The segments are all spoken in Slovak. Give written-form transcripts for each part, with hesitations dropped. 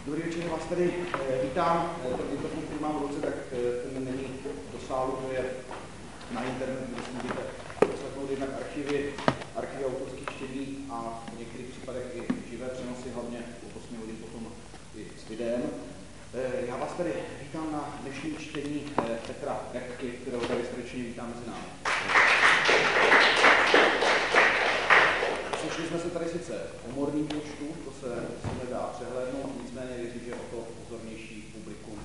Dobrý večer, vás tady vítám. Ten mikrofon, který mám v ruce, tak ten není do sálu, to je na internetu, kde si můžete poslechnout jednak archivy autorských čtení a v některých případech i živé přenosy, hlavně po 8 hodin potom i s videem. Já vás tady vítám na dnešním čtení Petra Repky, kterého tady srdečně vítám mezi námi. Sešli jsme se tady sice v humorním počtu, to se nedá přehlédnout, nicméně věřím, že o to pozornější publikum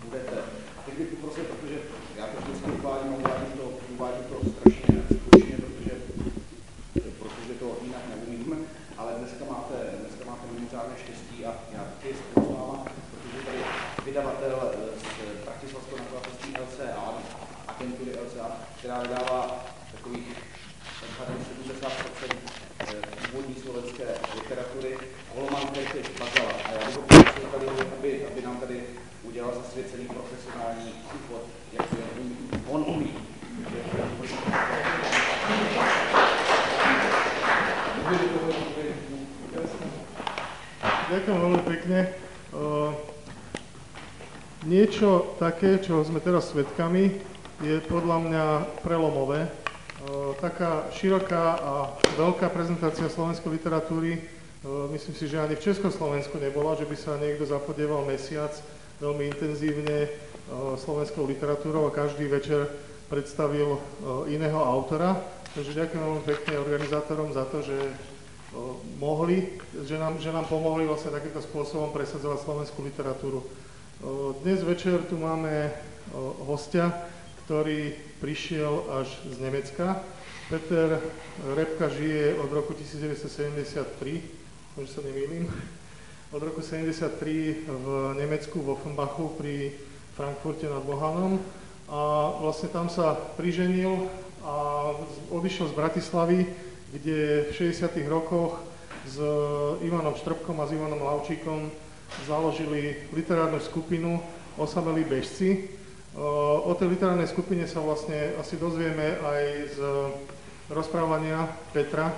budete. A teď bych poprosil, protože já to vždycky uvádím to strašně stručně, protože to jinak neumím, ale dneska máte mimořádné štěstí a já taky spolu s váma, protože tady vydavatel z bratislavského nakladatelství LCA, agentury LCA, která vydává takových 70% původní slovenské literatury, Holman Kertész Bazala. A já bych ho poprosil tady, aby nám tady udělal zasvěcený profesionální úvod, jak on umí. Ďakujem veľmi pekne. Niečo také, čo sme teraz svedkami, je podľa mňa prelomové. Taká široká a veľká prezentácia slovenskej literatúry, myslím si, že ani v Československu nebola, že by sa niekto zapodieval mesiac veľmi intenzívne slovenskou literatúrou a každý večer predstavil iného autora. Takže ďakujem veľmi pekne organizátorom za to, že nám pomohli vlastne takýmto spôsobom presadzovať slovenskú literatúru. Dnes večer tu máme hostia, ktorý prišiel až z Nemecka. Peter Repka žije od roku 1973, možno sa nemýlim, od roku 1973 v Nemecku, v Offenbachu pri Frankfurte nad Mohanom a vlastne tam sa priženil a odišiel z Bratislavy, kde v 60. rokoch s Ivanom Štrbkom a s Ivanom Lavčíkom založili literárnu skupinu Osamelí bežci. O tej literárnej skupine sa vlastne asi dozvieme aj z rozprávania Petra.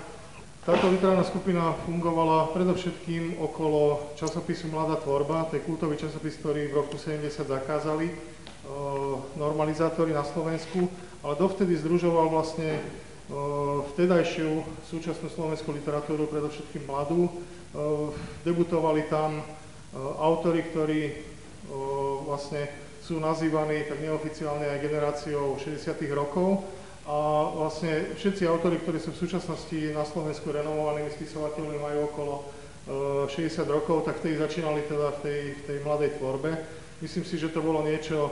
Táto literárna skupina fungovala predovšetkým okolo časopisu Mladá tvorba, to je kultový časopis, ktorý v roku 70 zakázali normalizátori na Slovensku, ale dovtedy združoval vlastne vtedajšiu súčasnú slovenskú literatúru, predovšetkým mladú. Debutovali tam autori, ktorí vlastne sú nazývaní tak neoficiálne aj generáciou 60. rokov a vlastne všetci autori, ktorí sú v súčasnosti na Slovensku renomovanými spisovateľmi, majú okolo 60 rokov, tak vtedy začínali teda v tej mladej tvorbe. Myslím si, že to bolo niečo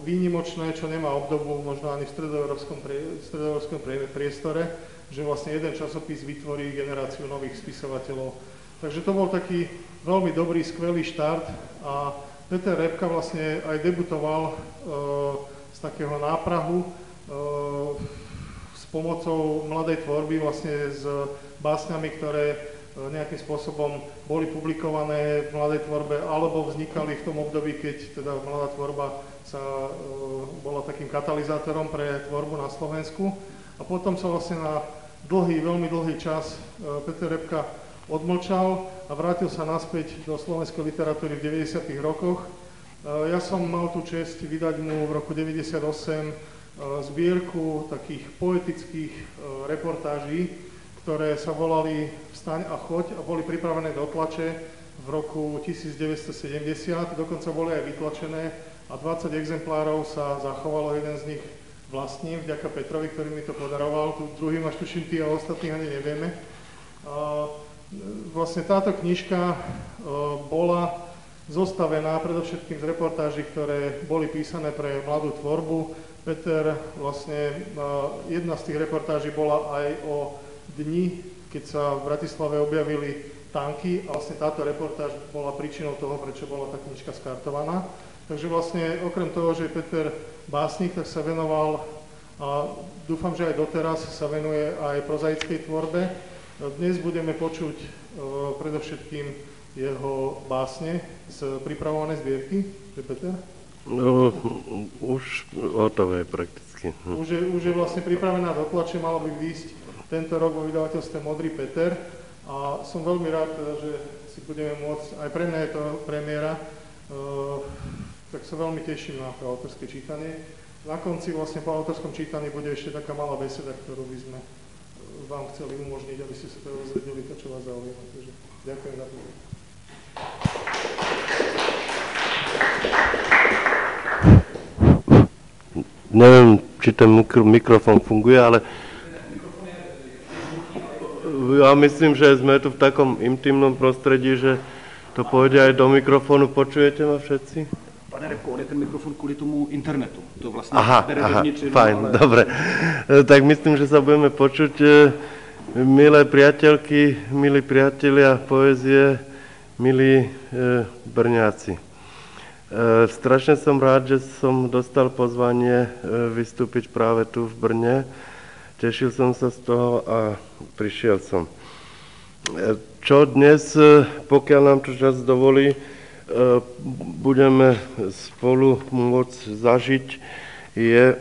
výnimočné, čo nemá obdobu možno ani v stredoeurópskom priestore, že vlastne jeden časopis vytvorí generáciu nových spisovateľov. Takže to bol taký veľmi dobrý, skvelý štart a Peter Repka vlastne aj debutoval z takého náprahu s pomocou mladej tvorby, vlastne s básňami, ktoré nejakým spôsobom boli publikované v mladej tvorbe alebo vznikali v tom období, keď teda mladá tvorba bola takým katalizátorom pre tvorbu na Slovensku. A potom sa vlastne na veľmi dlhý čas Peter Repka odmlčal a vrátil sa naspäť do slovenskej literatúry v 90. rokoch. Ja som mal tú česť vydať mu v roku 98 zbierku takých poetických reportáží, ktoré sa volali Vstaň a choď a boli pripravené do tlače v roku 1970, dokonca boli aj vytlačené a 20 exemplárov sa zachovalo, jeden z nich vlastním, vďaka Petrovi, ktorý mi to podaroval, tu druhý máš tuším ty a ostatných ani nevieme. Vlastne táto knižka bola zostavená predovšetkým z reportáží, ktoré boli písané pre mladú tvorbu. Peter, vlastne jedna z tých reportáží bola aj o dni, keď sa v Bratislave objavili tanky a vlastne táto reportáž bola príčinou toho, prečo bola tá knižka skartovaná. Takže vlastne okrem toho, že Peter básnik, tak sa venoval a dúfam, že aj doteraz sa venuje aj prozaickej tvorbe. Dnes budeme počuť predovšetkým jeho básne z pripravovanej zbierky, že Peter? No, už hotové prakticky. Už je vlastne pripravená do tlače, malo by výjsť tento rok vo vydavateľstve Modrý Peter a som veľmi rád, že si budeme môcť, aj pre mňa je to premiéra, tak sa veľmi teším na to autorské čítanie. Na konci vlastne po autorskom čítaní bude ešte taká malá beseda, ktorú by sme vám chceli umožniť, aby ste sa to dozvedeli, to, čo vás zaujíma. Takže ďakujem za to. Neviem, či ten mikrofón funguje, ale ja myslím, že sme tu v takom intimnom prostredí, že to pôjde aj do mikrofónu. Počujete ma všetci? Pane Repko, on je ten mikrofon kvůli tomu internetu. To vlastně fajn, ale... dobre. Tak myslím, že sa budeme počuť. Milé priateľky, milí priatelia poézie, milí Brňáci. Strašne som rád, že som dostal pozvanie vystúpiť práve tu v Brne. Tešil som sa z toho a prišiel som. Čo dnes, pokiaľ nám to čas dovolí, budeme spolu môcť zažiť, je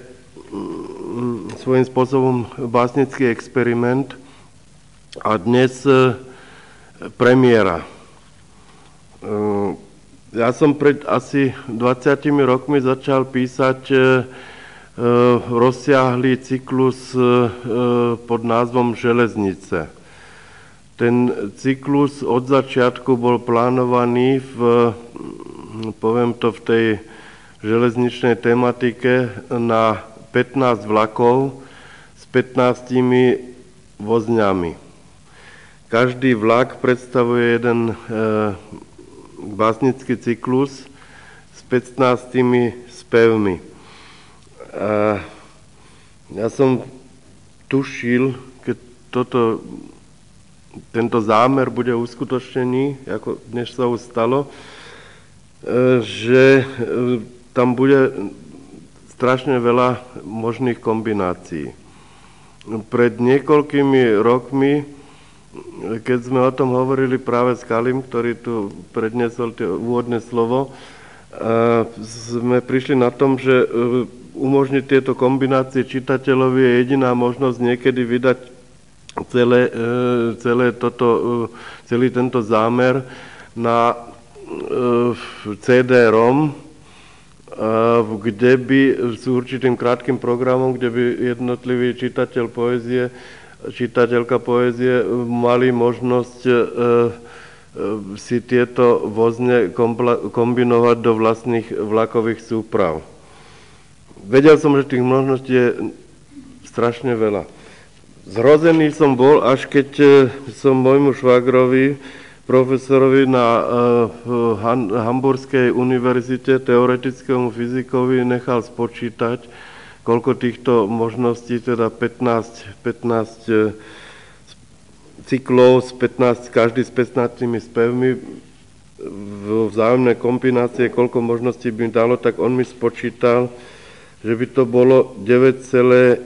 svojím spôsobom básnický experiment a dnes premiéra. Ja som pred asi 20 rokmi začal písať rozsiahlý cyklus pod názvom Železnice. Ten cyklus od začiatku bol plánovaný poviem to v tej železničnej tematike na 15 vlakov s 15 vozňami. Každý vlak predstavuje jeden básnický cyklus s 15 spevmi. Ja som tušil, keď tento zámer bude uskutočnený, ako dnes sa už stalo, že tam bude strašne veľa možných kombinácií. Pred niekoľkými rokmi, keď sme o tom hovorili práve s Kalim, ktorý tu predniesol úvodné slovo, sme prišli na tom, že umožniť tieto kombinácie čitateľovi je jediná možnosť niekedy vydať celý tento zámer na CD-ROM, kde by s určitým krátkym programom, kde by jednotlivý čitateľ poézie, čitateľka poézie mali možnosť si tieto vozne kombinovať do vlastných vlakových súprav. Vedel som, že tých možností je strašne veľa. Zhrozený som bol, až keď som môjmu švagrovi, profesorovi na Hamburskej univerzite, teoretickému fyzikovi, nechal spočítať, koľko týchto možností, teda 15 cyklov, každý s 15 spevmi, v vzájomnej kombinácie, koľko možností by dalo, tak on mi spočítal, že by to bolo 9,1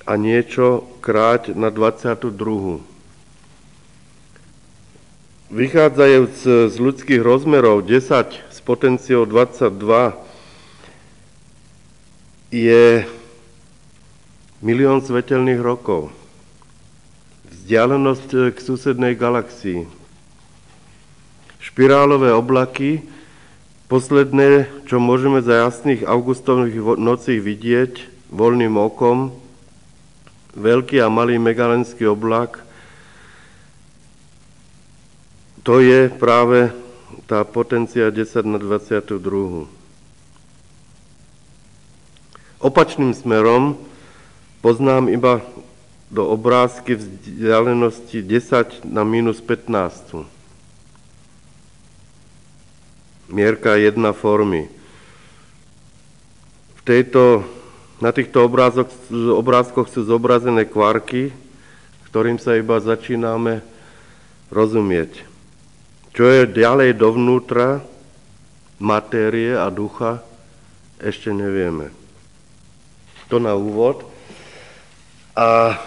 a niečo kráť na 22. Vychádzajúc z ľudských rozmerov 10 s potenciou 22 je 1 000 000 svetelných rokov. Vzdialenosť k susednej galaxii. Špirálové oblaky, posledné, čo môžeme za jasných augustových nocí vidieť voľným okom, veľký a malý megalenský oblak, to je práve tá potencia 10 na 22. Opačným smerom poznám iba do obrázky vzdialenosti 10 na minus 15. Mierka 1 formy. Na týchto obrázkoch sú zobrazené kvarky, ktorým sa iba začíname rozumieť. Čo je ďalej dovnútra matérie a ducha, ešte nevieme. To na úvod. A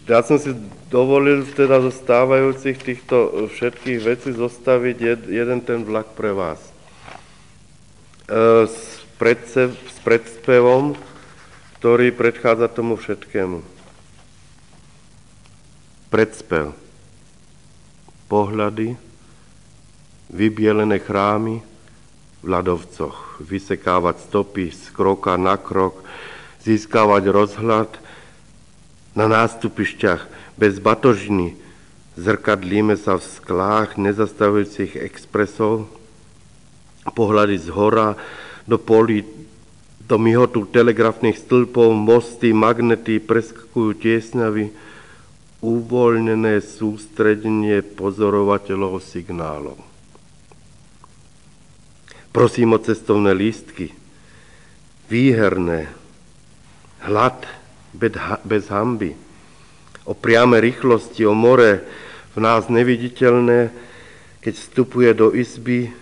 ja som si dovolil teda zo stávajúcich týchto všetkých vecí zostaviť jeden ten vlak pre vás. S predspevom, ktorý predchádza tomu všetkému. Predspev. pohľady, vybielené chrámy v ľadovcoch, vysekávať stopy z kroka na krok, získavať rozhľad na nástupišťach bez batožiny, zrkadlíme sa v sklách nezastavujúcich expresov, pohľady z hora do polí, do mihotu telegrafných stĺpov, mosty, magnety preskakujú tiesňavy, uvoľnené sústredenie pozorovateľov signálov. Prosím o cestovné lístky, výherné, hlad bez hanby, o priame rýchlosti, o more v nás neviditeľné, keď vstupuje do izby,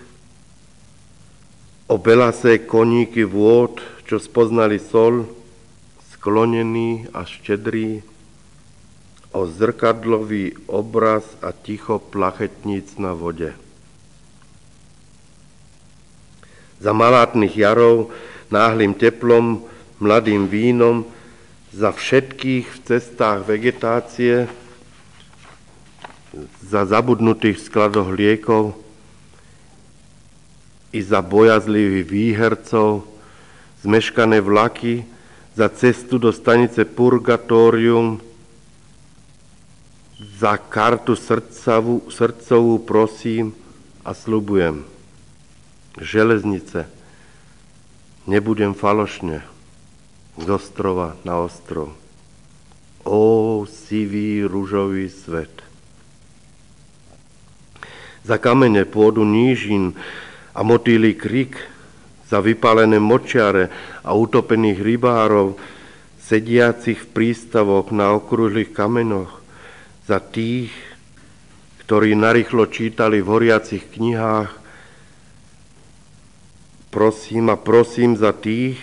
o belasé koníky vôd, čo spoznali sol, sklonený a štedrý, o zrkadlový obraz a ticho plachetníc na vode. Za malátnych jarov, náhlym teplom, mladým vínom, za všetkých v cestách vegetácie, za zabudnutých skladoch liekov i za bojazlivých výhercov, zmeškané vlaky, za cestu do stanice Purgatórium, za kartu srdcovú prosím a sľubujem. Železnice, nebudem falošne, z ostrova na ostrov. Ó, sivý ružový svet. Za kamene pôdu nížin a motýlý krik, za vypálené močiare a utopených rybárov, sediacich v prístavoch na okrúhlych kamenoch, za tých, ktorí narýchlo čítali v horiacich knihách. Prosím za tých,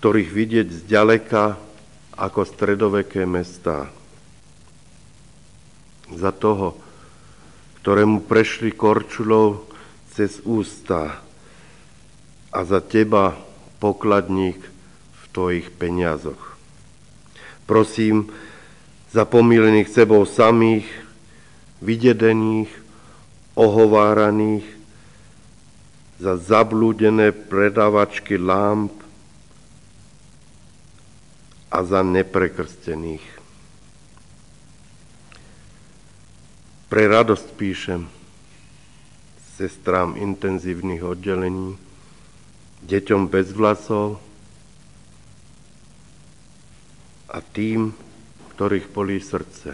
ktorých vidieť zďaleka ako stredoveké mestá. Za toho, ktorému prešli korčulou cez ústa, a za teba, pokladník v tvojich peniazoch. Prosím za pomílených sebou samých, vydedených, ohováraných, za zablúdené predávačky lámp a za neprekrstených. Pre radosť píšem sestrám intenzívnych oddelení, deťom bez vlasov a tým, ktorých bolí srdce.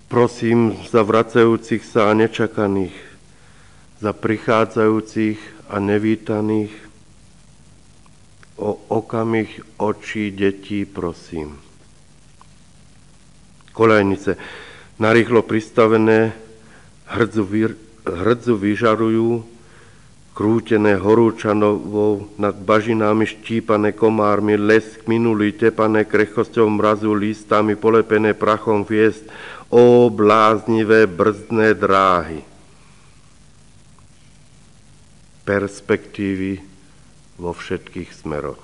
Prosím za vracajúcich sa a nečakaných, za prichádzajúcich a nevítaných, o okamih očí detí prosím. Koľajnice, narýchlo pristavené, hrdzu vyžarujú, krútené horúčanovou nad bažinami štípané komármi, lesk minulý tepané krehkosťou mrazu, lístami polepené prachom hviezd, ó bláznivé brzdné dráhy. Perspektívy vo všetkých smeroch.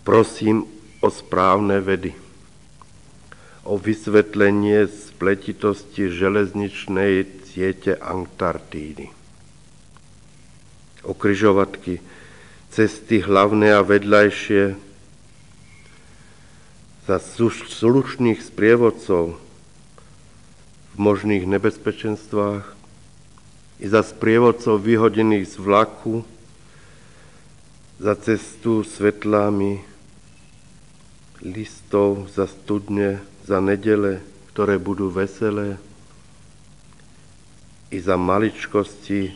Prosím o správne vedy, o vysvetlenie spletitosti železničnej siete Antarktídy, o križovatky, cesty hlavné a vedľajšie, za slušných sprievodcov v možných nebezpečenstvách i za sprievodcov vyhodených z vlaku, za cestu svetlami listov, za studne, za nedele, ktoré budú veselé, i za maličkosti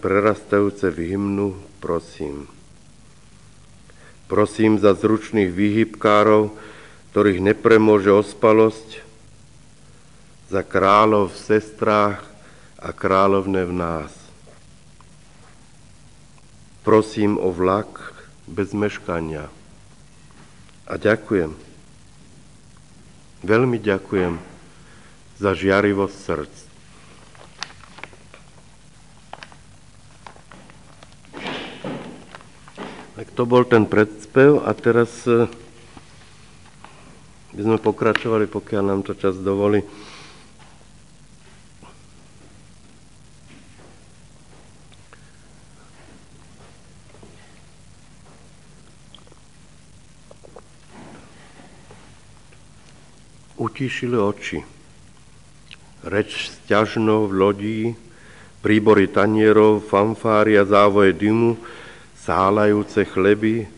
prerastajúce v hymnu prosím. Prosím za zručných výhybkárov, ktorých nepremôže ospalosť, za kráľov v sestrách a kráľovne v nás. Prosím o vlak bez meškania. A ďakujem, veľmi ďakujem za žiarivosť srdc. Tak To bol ten predspev a teraz by sme pokračovali, pokiaľ nám to čas dovolí. Utíšili oči. Reč sťažnou v lodí, príbory tanierov, fanfári a závoje dymu, sálajúce chleby,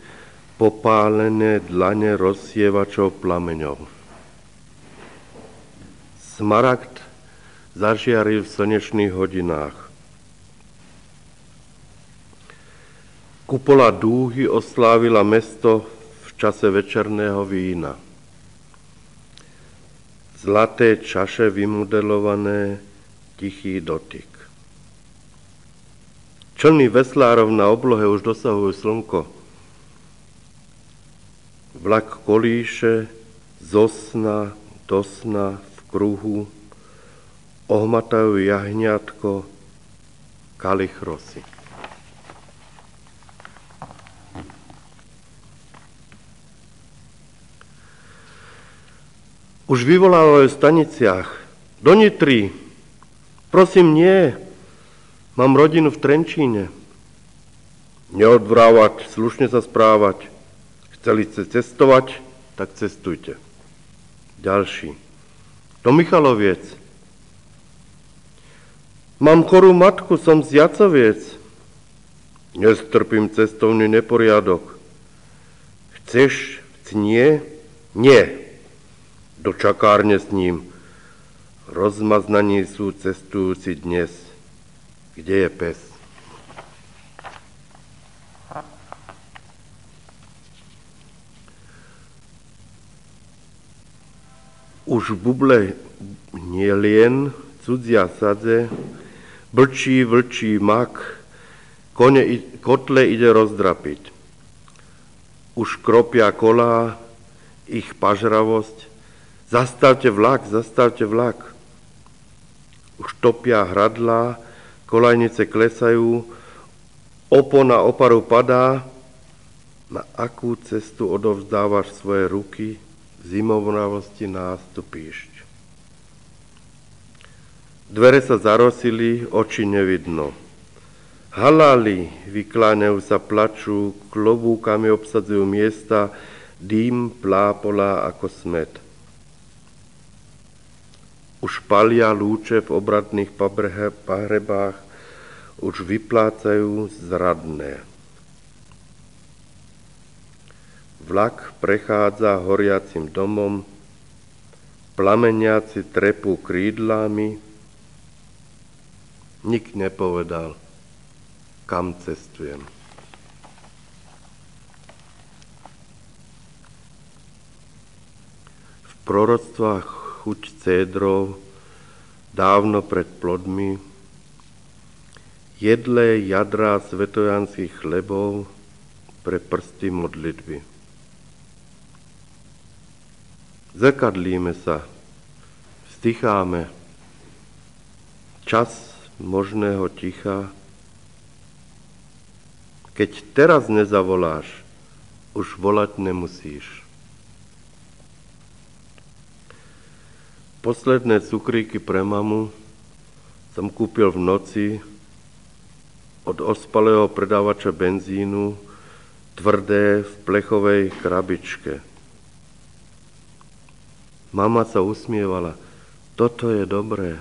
popálené dlane rozsievačov plameňov. Smaragd zažiaril v slnečných hodinách. Kupola dúhy oslávila mesto v čase večerného vína. Zlaté čaše vymodelované, tichý dotyk. Člny veslárov na oblohe už dosahujú slnko. Vlak kolíše zo sna do sna v kruhu, ohmatajú jahňatko, kalichrosy. Už vyvolávajú v staniciach. Do Nitry. Prosím, nie. Mám rodinu v Trenčíne. Neodvrávať, slušne sa správať. Chceli ste cestovať, tak cestujte. Ďalší. Do Michaloviec. Mám chorú matku, som z Jacoviec. Nestrpím cestovný neporiadok. Chceš nie? Nie. Do čakárne s ním. Rozmaznaní sú cestujúci dnes. Kde je pes? Už v buble nie lien, cudzia sadze, blčí, vlčí mak, kotle ide rozdrapiť. Už kropia kolá, ich pažravosť. Zastavte vlak. Už topia hradlá, kolajnice klesajú, opona oparu padá. Na akú cestu odovzdávaš svoje ruky, v zimovnavosti nástupíš. Dvere sa zarosili, oči nevidno. Haláli vykláňajú sa, plačú, klobúkami obsadzujú miesta, dým plápolá ako smet. Už palia lúče v obratných pahrebách, už vyplácajú zradné. Vlak prechádza horiacim domom, plameniaci trepú krídlami. Nik nepovedal, kam cestujem. V proroctvách chuť cédrov, dávno pred plodmi, jedlé jadrá svetojanských chlebov pre prsty modlitby. Zrkadlíme sa, vzdycháme, čas možného ticha. Keď teraz nezavoláš, už volať nemusíš. Posledné cukríky pre mamu som kúpil v noci od ospalého predávača benzínu, tvrdé v plechovej krabičke. Mama sa usmievala. Toto je dobré.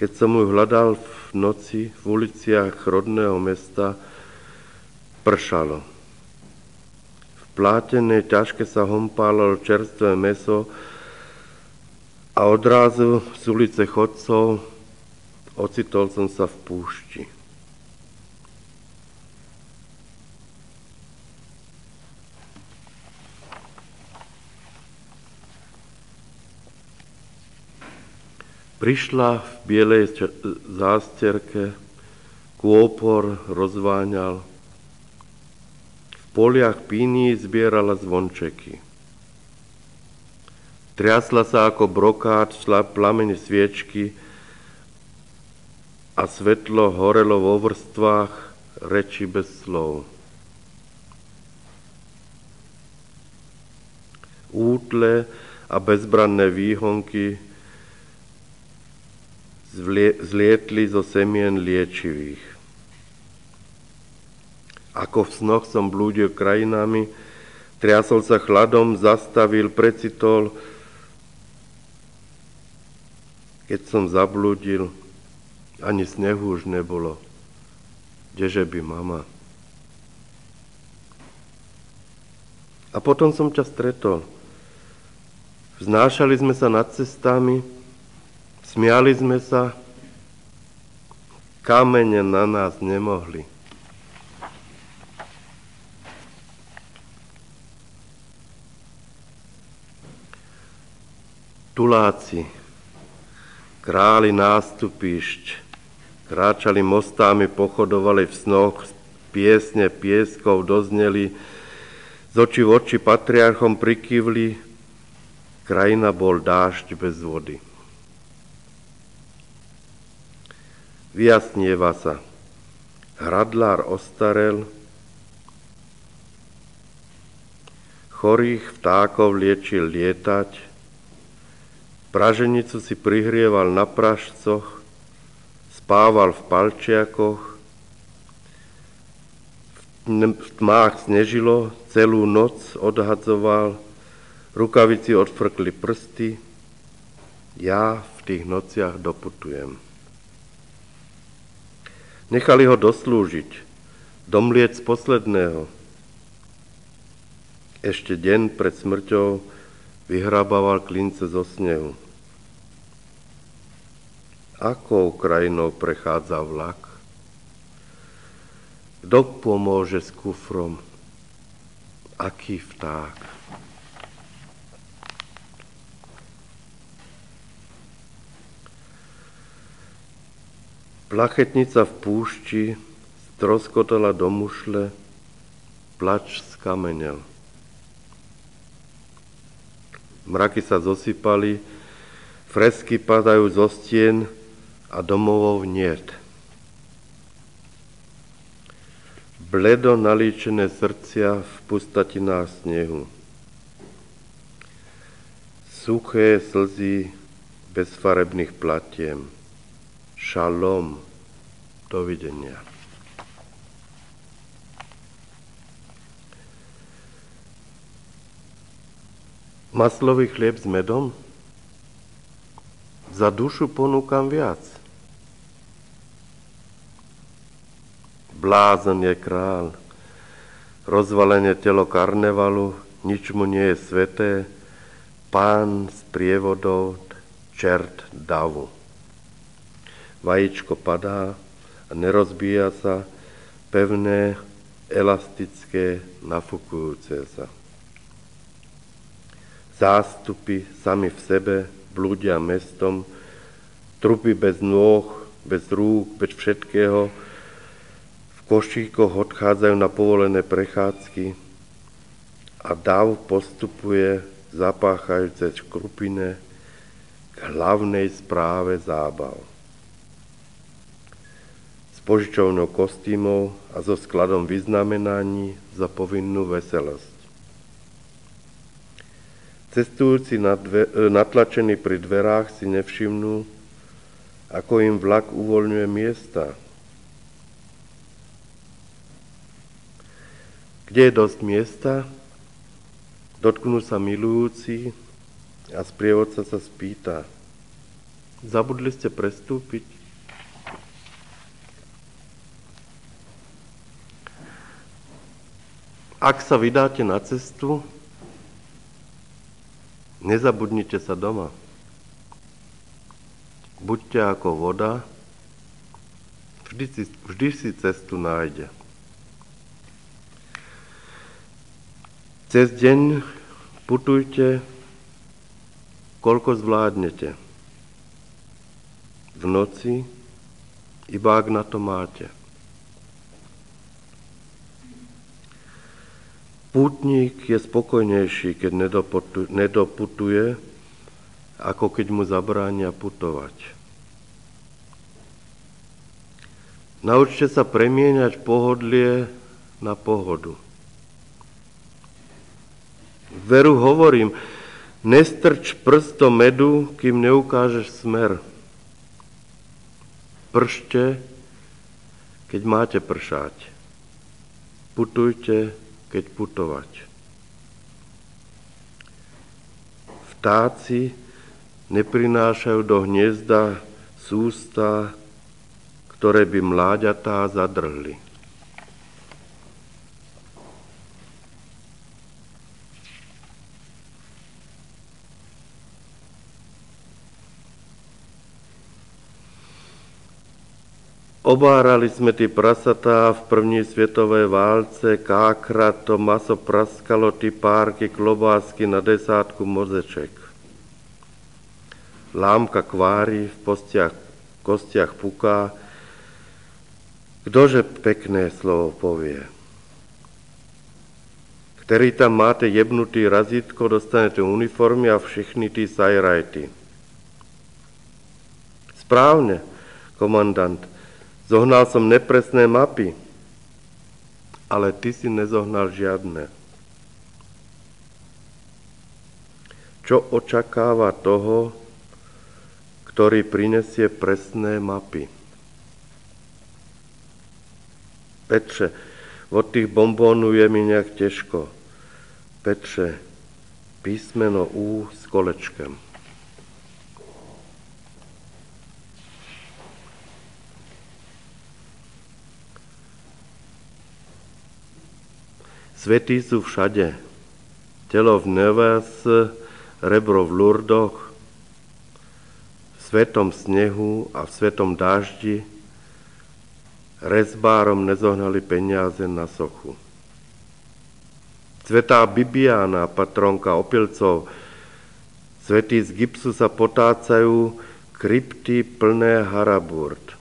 Keď som ju hľadal v noci v uliciach rodného mesta, pršalo. Plátené ťažké sa hompálalo čerstvé mäso a odrazu z ulice chodcov ocitol som sa v púšti. Prišla v bielej zásterke, kôpor rozváňal, v poliach píní zbierala zvončeky. Triasla sa ako brokát, šla plameň sviečky a svetlo horelo vo vrstvách reči bez slov. Útle a bezbranné výhonky zlietli zo semien liečivých. Ako v snoch som blúdil krajinami, triasol sa chladom, zastavil, precitol. Keď som zablúdil, ani snehu už nebolo. Kdeže by mama? A potom som ťa stretol. Vznášali sme sa nad cestami, smiali sme sa, kamene na nás nemohli. Tuláci, králi nástupišť, kráčali mostami, pochodovali v snoch, piesne pieskov dozneli, z očí v oči patriarchom prikývli, krajina bol dážď bez vody. Vyjasnieva sa, hradlár ostarel, chorých vtákov liečil lietať, praženicu si prihrieval na pražcoch, spával v palčiakoch, v tmách snežilo, celú noc odhadzoval, rukavici odfrkli prsty, ja v tých nociach doputujem. Nechali ho doslúžiť, domliec z posledného. Ešte deň pred smrťou vyhrabával klince zo snehu. Akou krajinou prechádza vlak? Kto pomôže s kufrom? Aký vták? Plachetnica v púšti stroskotala do mušle, plač skamenel. Mraky sa zosypali, fresky padajú zo stien, a domovov niet. Bledo nalíčené srdcia v pustatinách snehu. Suché slzy bez farebných platiem. Šalom, dovidenia. Maslový chlieb s medom? Za dušu ponúkam viac. Blázon je král, rozvalenie telo karnevalu, nič mu nie je sveté, pán z prievodov, čert davu. Vajíčko padá a nerozbíja sa, pevné, elastické, nafúkujúce sa. Zástupy sami v sebe blúdia mestom, trupy bez nôh, bez rúk, bez všetkého, v košíkoch odchádzajú na povolené prechádzky a dav postupuje, zapáchajúce škrupine, k hlavnej správe zábav. S požičovňou kostýmov a so skladom vyznamenaní za povinnú veselosť. Cestujúci natlačení pri dverách si nevšimnú, ako im vlak uvoľňuje miesta. Kde je dosť miesta, dotknú sa milujúci a sprievodca sa spýta: zabudli ste prestúpiť? Ak sa vydáte na cestu, nezabudnite sa doma. Buďte ako voda, vždy si cestu nájde. Cez deň putujte, koľko zvládnete. V noci, iba ak na to máte. Pútnik je spokojnejší, keď nedoputuje, ako keď mu zabránia putovať. Naučte sa premieňať pohodlie na pohodu. Veru hovorím, nestrč prst do medu, kým neukážeš smer. Pršte, keď máte pršať. Putujte, keď putovať. Vtáci neprinášajú do hniezda sústa, ktoré by mláďatá zadrhli. Obárali sme tí prasatá v první svetovej válce, kákra, to maso praskalo, tí párky, klobásky na desátku mozeček. Lámka kvári v kostiach puká, kdože pekné slovo povie. Ktorý tam máte jebnutý razítko, dostanete uniformy a všechny tí sajrajty. Správne, komandant. Zohnal som nepresné mapy, ale ty si nezohnal žiadne. Čo očakáva toho, ktorý prinesie presné mapy? Petře, od tých bombónov je mi nejak ťažko. Petře, písmeno U s kolečkem. Svetí sú všade. Telo v Nevers, rebro v Lurdoch, v svetom snehu a v svetom dáždi rezbárom nezohnali peniaze na sochu. Svetá Bibiána, patronka opilcov, svetí z gipsu sa potácajú, krypty plné haraburt.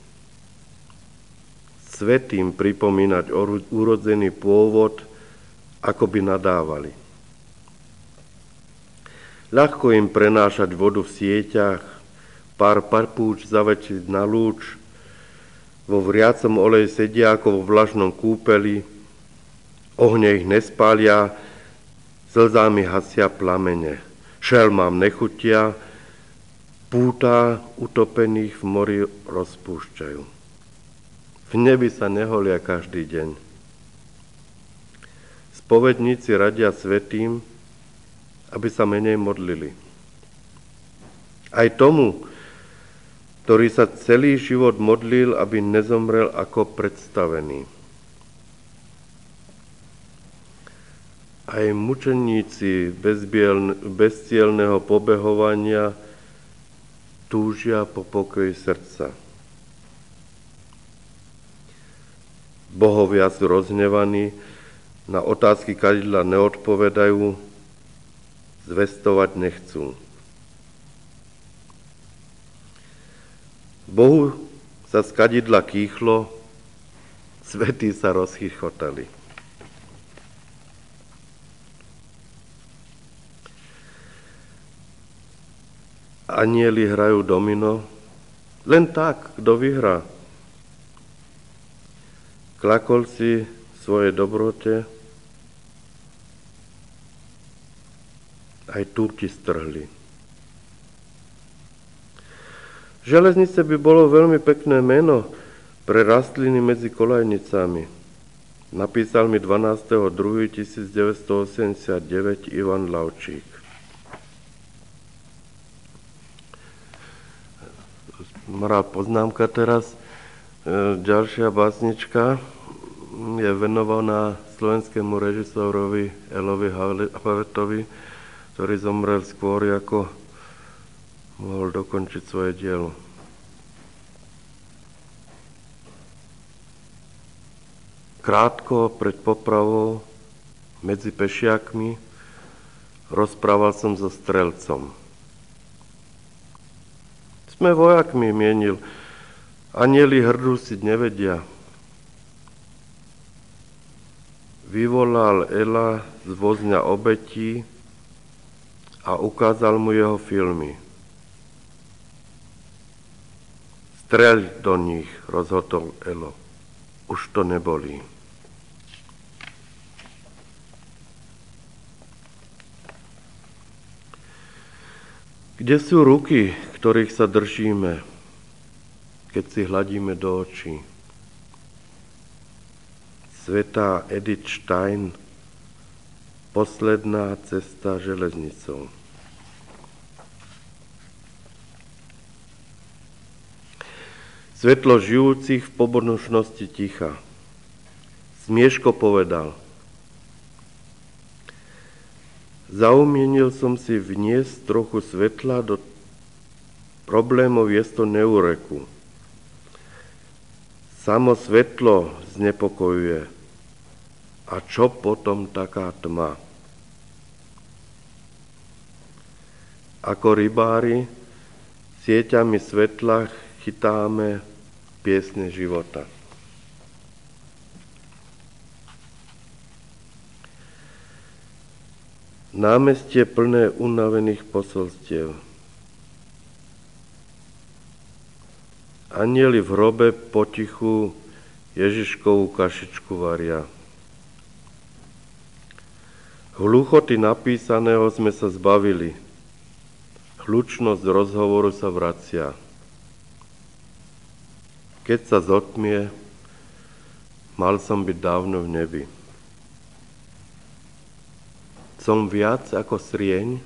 Svetým pripomínať urodzený pôvod, ako by nadávali. Ľahko im prenášať vodu v sieťach, pár papúč zavečiť na lúč, vo vriacom oleji sedia ako vo vlažnom kúpeli, ohne ich nespália, slzami hasia plamene, šelmám nechutia, púta utopených v mori rozpúšťajú. V nebi sa neholia každý deň. Spovedníci radia svätým, aby sa menej modlili. Aj tomu, ktorý sa celý život modlil, aby nezomrel ako predstavený. Aj mučeníci bezcielného pobehovania túžia po pokoji srdca. Bohovia sú rozhnevaní, na otázky kadidla neodpovedajú, zvestovať nechcú. Bohu sa z kadidla kýchlo, svätí sa rozchychotali. Anjeli hrajú domino, len tak, kto vyhrá. Klakol si svoje dobrote, aj tu ti strhli. Železnice by bolo veľmi pekné meno pre rastliny medzi koľajnicami. Napísal mi 12.2.1989 Ivan Lavčík. Malá poznámka teraz. Ďalšia básnička je venovaná slovenskému režisérovi Elovi Havetovi, ktorý zomrel skôr, ako mohol dokončiť svoje dielo. Krátko pred popravou medzi pešiakmi rozprával som so strelcom. Sme vojakmi, mienil. Anjeli hrdúsiť nevedia. Vyvolal Ela z vozňa obetí a ukázal mu jeho filmy. Streľ do nich, rozhodol Elo. už to nebolí. Kde sú ruky, ktorých sa držíme, keď si hladíme do očí? Svätá Edith Stein, Posledná cesta železnicou. Svetlo žijúcich v pobožnosti ticha. Smieško povedal: zaumienil som si vniesť trochu svetla do problémov jesto neureku. Samo svetlo znepokojuje. A čo potom taká tma? Ako rybári sieťami svetla chytáme piesne života. Námestie plné unavených posolstiev. Anjeli v hrobe potichu Ježiškovú kašičku varia. Hluchoty napísaného sme sa zbavili. Hlučnosť rozhovoru sa vracia. Keď sa zotmie, mal som byť dávno v nebi. Som viac ako srieň?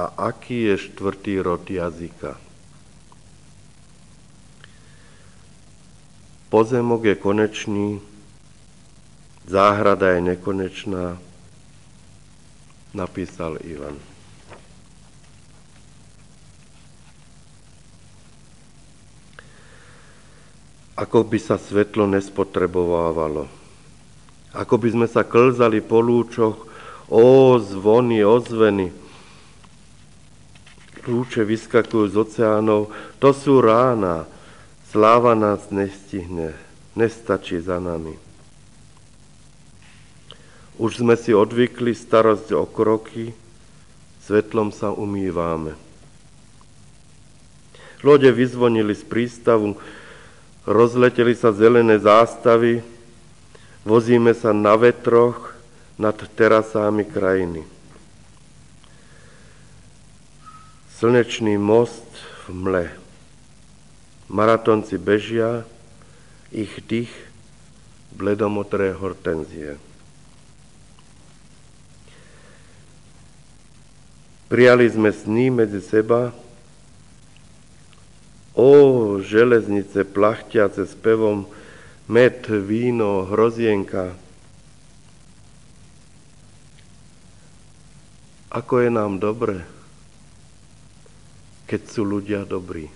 A aký je štvrtý rod jazyka? Pozemok je konečný, záhrada je nekonečná, napísal Ivan. Ako by sa svetlo nespotrebovávalo. Ako by sme sa klzali po lúčoch, zvony, ozveny. Lúče vyskakujú z oceánov, to sú rána, sláva nás nestihne, nestačí za nami. Už sme si odvykli starosť o kroky, svetlom sa umývame. Lode vyzvonili z prístavu, rozleteli sa zelené zástavy, vozíme sa na vetroch nad terasami krajiny. Slnečný most v mle. Maratonci bežia, ich dých bledomodré hortenzie. Prijali sme sny medzi seba, železnice plachtiace s pevom, med, víno, hrozienka. Ako je nám dobre, keď sú ľudia dobrí.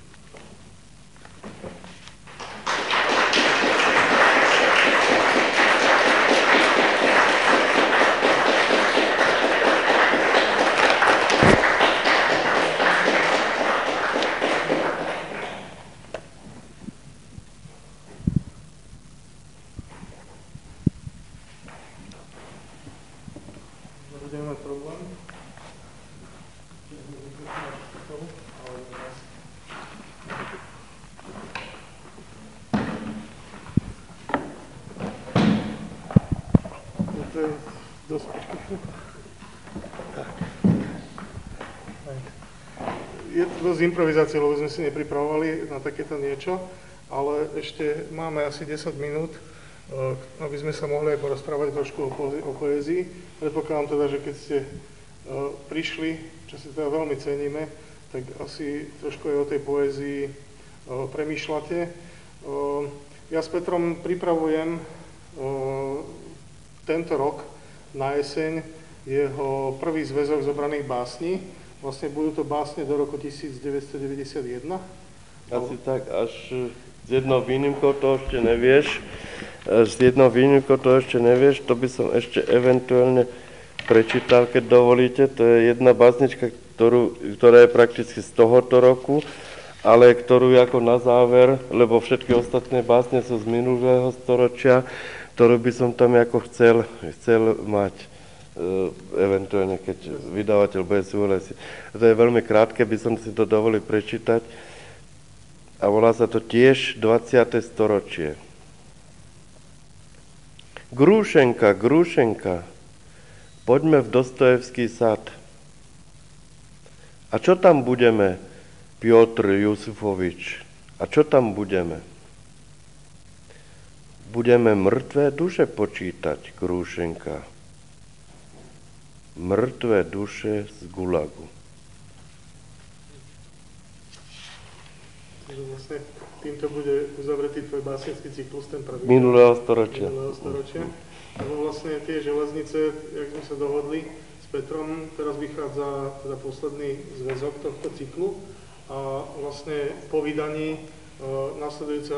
Je to dosť improvizácie, lebo sme si nepripravovali na takéto niečo, ale ešte máme asi 10 minút, aby sme sa mohli aj porozprávať trošku o poézii. Predpokladám teda, že keď ste prišli, čo si teda veľmi ceníme, tak asi trošku aj o tej poézii premýšľate. Ja s Petrom pripravujem tento rok na jeseň jeho prvý zväzok zobraných básní. Vlastne budú to básne do roku 1991. Asi tak, až s jednou výnimkou to ešte nevieš. To by som ešte eventuálne prečítal, keď dovolíte. To je jedna básnička, ktorá je prakticky z tohoto roku, ale ktorú ako na záver, lebo všetky ostatné básne sú z minulého storočia, ktorú by som tam ako chcel mať. Eventuálne, keď vydavateľ bude súhlasiť. To je veľmi krátke, by som si to dovolil prečítať. a volá sa to tiež 20. storočie. Grúšenka, Grúšenka, poďme v Dostojevský sad. A čo tam budeme, Piotr Jusufovič? A čo tam budeme? Budeme mŕtvé duše počítať, Grúšenka. Mŕtvé duše z Gulagu. Takže vlastne týmto bude uzavretý tvoj básnický cyklus, ten prvý. Minulého storočia. Lebo vlastne tie železnice, jak sme sa dohodli s Petrom, teraz vychádza teda posledný zväzok tohto cyklu a vlastne po vydaní nasledujúca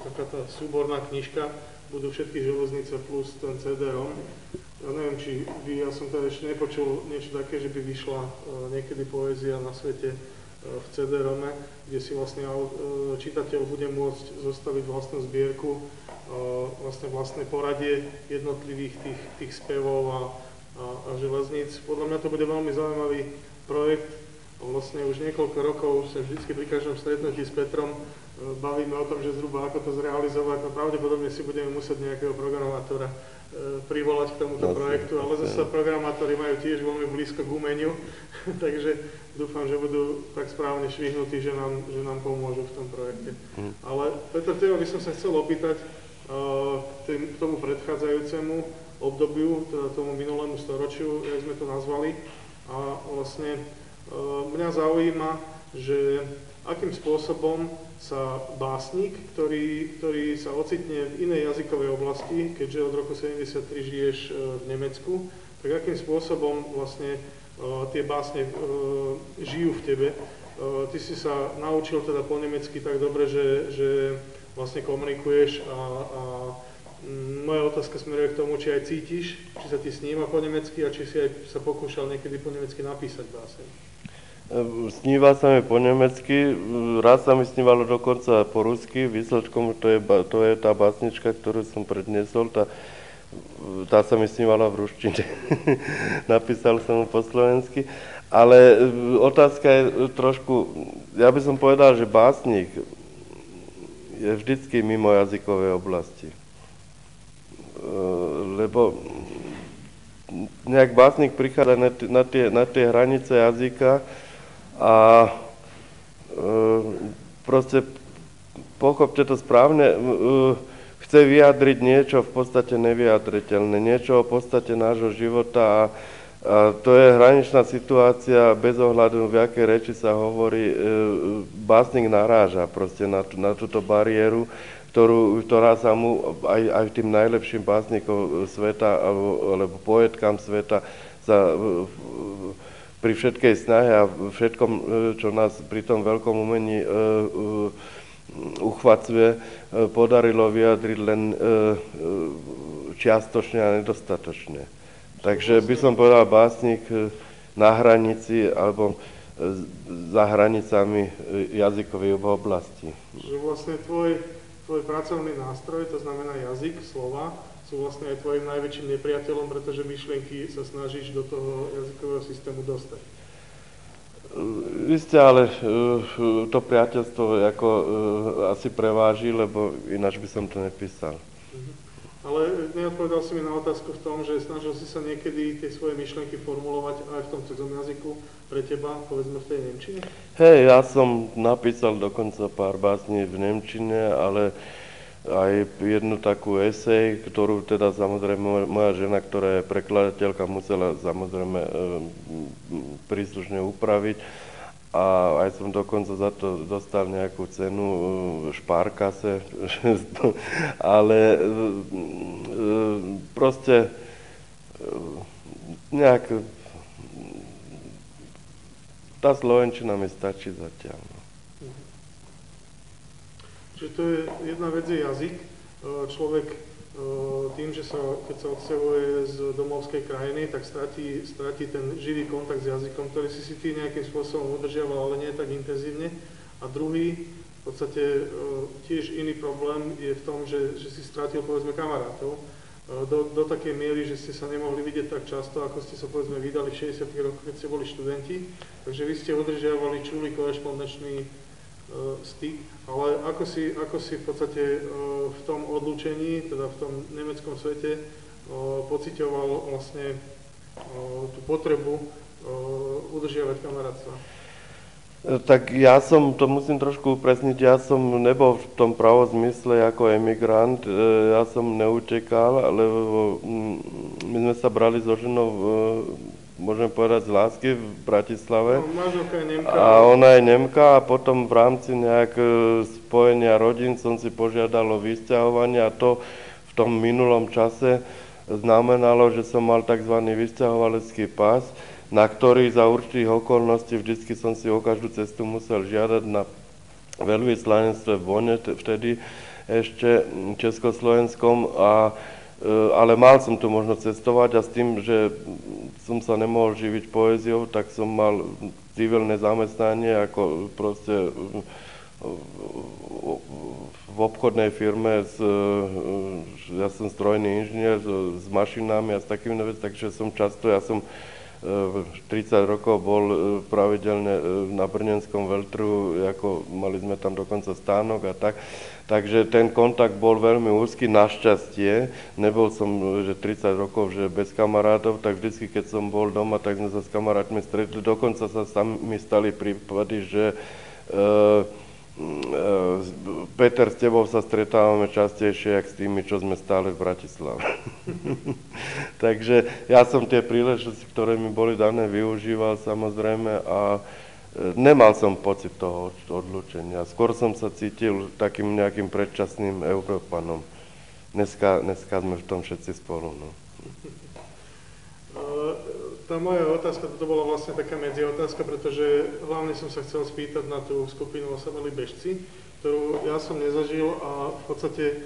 taká tá súborná knižka budú všetky železnice plus ten CD-ROM. Ja neviem, či ja som teda ešte nepočul niečo také, že by vyšla niekedy poézia na svete v CD-ROMe, kde si vlastne čitateľ bude môcť zostaviť vlastnú zbierku, vlastné poradie jednotlivých tých spevov a železníc. Podľa mňa to bude veľmi zaujímavý projekt. Vlastne už niekoľko rokov sa vždycky pri každom stretnutí s Petrom bavíme o tom, že zhruba ako to zrealizovať. No pravdepodobne si budeme musieť nejakého programátora privolať k tomuto projektu, ale zase programátori majú tiež veľmi blízko k umeniu, takže dúfam, že budú tak správne švihnutí, že nám pomôžu v tom projekte. Ale Peter, teba by som sa chcel opýtať k tomu predchádzajúcemu obdobiu, teda tomu minulému storočiu, jak sme to nazvali. A vlastne mňa zaujíma, že akým spôsobom sa básnik, ktorý sa ocitne v inej jazykovej oblasti, keďže od roku 73 žiješ v Nemecku, tak akým spôsobom vlastne tie básne žijú v tebe. Ty si sa naučil teda po nemecky tak dobre, že vlastne komunikuješ a moja otázka smeruje k tomu, či aj cítiš, či sa ti sníva po nemecky a či si aj sa pokúšal niekedy po nemecky napísať báseň. Sníva sa mi po nemecky, raz sa mi snívalo dokonca po rusky, výsledkom to je tá básnička, ktorú som predniesol, tá sa mi snívala v ruštine. Napísal som ju po slovensky, ale otázka je trošku, ja by som povedal, že básnik je vždycky mimo jazykovej oblasti. Lebo nejak básnik prichádza na tie hranice jazyka a proste, pochopte to správne, chce vyjadriť niečo v podstate nevyjadriteľné, niečo o podstate nášho života a to je hraničná situácia, bez ohľadu v jakej reči sa hovorí, básnik naráža proste na túto bariéru, ktorá sa mu aj tým najlepším básnikom sveta alebo poetkám sveta sa pri všetkej snahe a všetkom, čo nás pri tom veľkom umení uchvacuje, podarilo vyjadriť len čiastočne a nedostatočne. Takže by som povedal básnik na hranici alebo za hranicami jazykovej oblasti. Že vlastne tvoj pracovný nástroj, to znamená jazyk, slova, sú vlastne aj tvojim najväčším nepriateľom, pretože myšlienky sa snažíš do toho jazykového systému dostať. Isté, ale to priateľstvo asi preváži, lebo ináč by som to nepísal. Ale neodpovedal si mi na otázku v tom, že snažil si sa niekedy tie svoje myšlienky formulovať aj v tom cudzom jazyku pre teba, povedzme v tej nemčine? Hej, ja som napísal dokonca pár básní v nemčine, ale aj jednu takú esej, ktorú teda samozrejme moja žena, ktorá je prekladateľka, musela samozrejme príslušne upraviť. A aj som dokonca za to dostal nejakú cenu špárkase, ale proste nejak tá slovenčina mi stačí zatiaľ. Čiže to je jedna vec je jazyk. Človek tým, že keď sa odsťahuje z domovskej krajiny, tak stratí ten živý kontakt s jazykom, ktorý si ty nejakým spôsobom udržiaval, ale nie tak intenzívne. A druhý, v podstate tiež iný problém je v tom, že si stratil povedzme kamarátov do takej miery, že ste sa nemohli vidieť tak často, ako ste sa povedzme vydali v 60. rokoch, keď ste boli študenti. Takže vy ste udržiavali čulý korešpondenčný styk, ale ako si v podstate v tom odlúčení, teda v tom nemeckom svete, pociťoval vlastne tú potrebu udržiavať kamarátstva? Tak ja som, to musím trošku upresniť, ja som nebol v tom pravom zmysle ako emigrant, ja som neutekal, lebo my sme sa brali so ženou, môžem povedať, z lásky v Bratislave. Manželka je Nemka. A ona je Nemka a potom v rámci nejak spojenia rodín som si požiadal o vysťahovanie a to v tom minulom čase znamenalo, že som mal tzv. Vysťahovalecký pás, na ktorý za určitých okolností vždycky som si o každú cestu musel žiadať na veľvyslanectve v Bonne, vtedy ešte československom, ale mal som tu možnosť cestovať a s tým, že som sa nemohol živiť poéziou, tak som mal civilné zamestnanie ako proste v obchodnej firme, ja som strojný inžinier s mašinami a s takými vecami, takže som často, ja som 30 rokov bol pravidelne na brnenskom veľtrhu, ako mali sme tam dokonca stánok a tak. Takže ten kontakt bol veľmi úzky, našťastie. Nebol som, že 30 rokov, že bez kamarátov, tak vždycky, keď som bol doma, tak sme sa s kamarátmi stretli. Dokonca sa sami stali prípady, že Peter, s tebou sa stretávame častejšie, jak s tými, čo sme stále v Bratislave. Takže ja som tie príležitosti, ktoré mi boli dané, využíval samozrejme a nemal som pocit toho odlúčenia. Skôr som sa cítil takým nejakým predčasným Európanom. Dneska sme v tom všetci spolu. No. Tá moja otázka, toto bola vlastne taká medziotázka, pretože hlavne som sa chcel spýtať na tú skupinu Osamelí bežci, ktorú ja som nezažil a v podstate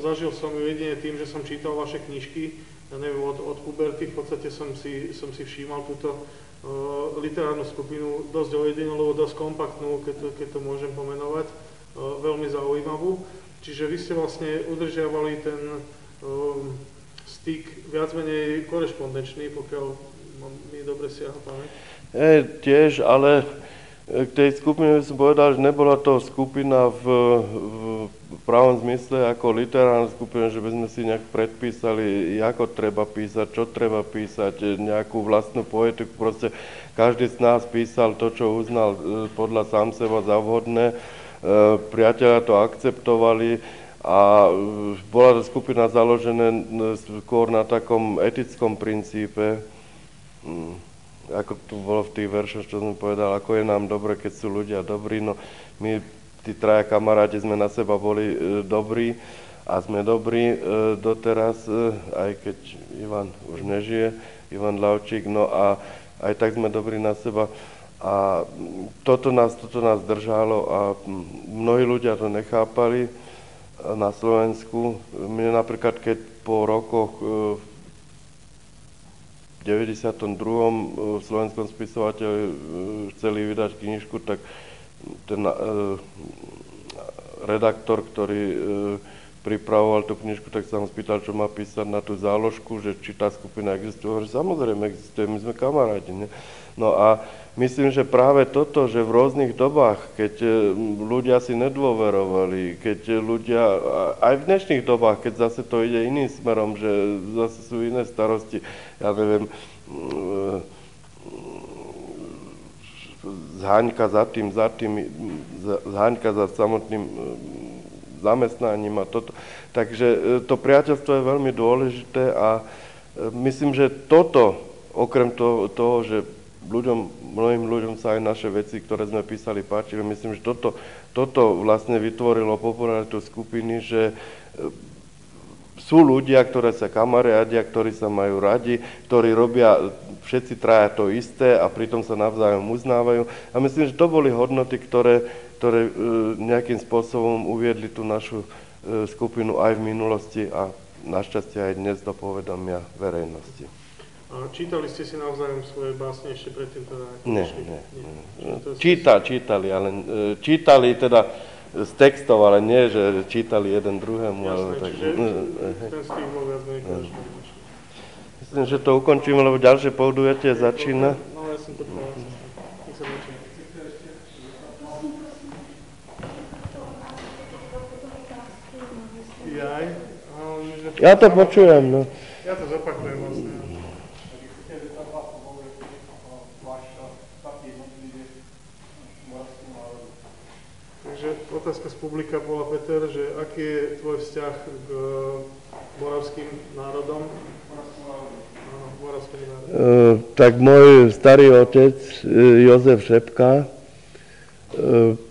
zažil som ju jedine tým, že som čítal vaše knižky, ja neviem, od puberty, v podstate som si všímal túto literárnu skupinu dosť ojedinelú, dosť kompaktnú, keď to môžem pomenovať, veľmi zaujímavú. Čiže vy ste vlastne udržiavali ten styk viac menej korešpondenčný, pokiaľ mi dobre siaha pamäť. Tiež, ale k tej skupine som povedal, že nebola to skupina v pravom zmysle ako literárna skupina, že by sme si nejak predpísali, ako treba písať, čo treba písať, nejakú vlastnú poetiku. Proste každý z nás písal to, čo uznal podľa sám seba za vhodné. Priatelia to akceptovali. A bola to skupina založená skôr na takom etickom princípe, ako tu bolo v tých veršoch, čo som povedal, ako je nám dobre, keď sú ľudia dobrí. No, my, tí traja kamaráti, sme na seba boli dobrí a sme dobrí doteraz, aj keď Ivan už nežije, Ivan Lavčík, no a aj tak sme dobrí na seba. A toto nás držalo a mnohí ľudia to nechápali na Slovensku. Mne napríklad, keď po rokoch v 92. v slovenskom spisovateľi chceli vydať knižku, tak ten redaktor, ktorý pripravoval tú knižku, tak sa ho spýtal, čo má písať na tú záložku, že či tá skupina existuje. Hovorí, samozrejme existuje, my sme kamaráti. Ne? No a myslím, že práve toto, že v rôznych dobách, keď ľudia si nedôverovali, keď ľudia, aj v dnešných dobách, keď zase to ide iným smerom, že zase sú iné starosti, ja neviem, zháňka za samotným zamestnaním a toto. Takže to priateľstvo je veľmi dôležité a myslím, že toto, okrem toho, že mnohým ľuďom sa aj naše veci, ktoré sme písali, páčili. Myslím, že toto vlastne vytvorilo popularitu skupiny, že sú ľudia, ktoré sa kamarádia, ktorí sa majú radi, ktorí robia všetci traja to isté a pritom sa navzájom uznávajú. A myslím, že to boli hodnoty, ktoré nejakým spôsobom uviedli tú našu skupinu aj v minulosti a našťastie aj dnes do povedomia verejnosti. A čítali ste si navzájom svoje básne ešte predtým? Nie. Čítali, ale čítali teda z textov, ale nie, že čítali jeden druhému. Jasné, ale tak, čiže ten styk bol viac menej. Myslím, že to ukončíme, lebo ďalšie podujatie začína. No, ja som to povedal. Ja to počujem, no. Ja to zopakujem vlastne. Takže otázka z publika bola, Peter, že aký je tvoj vzťah k moravským národom? Tak môj starý otec, Jozef Šepka,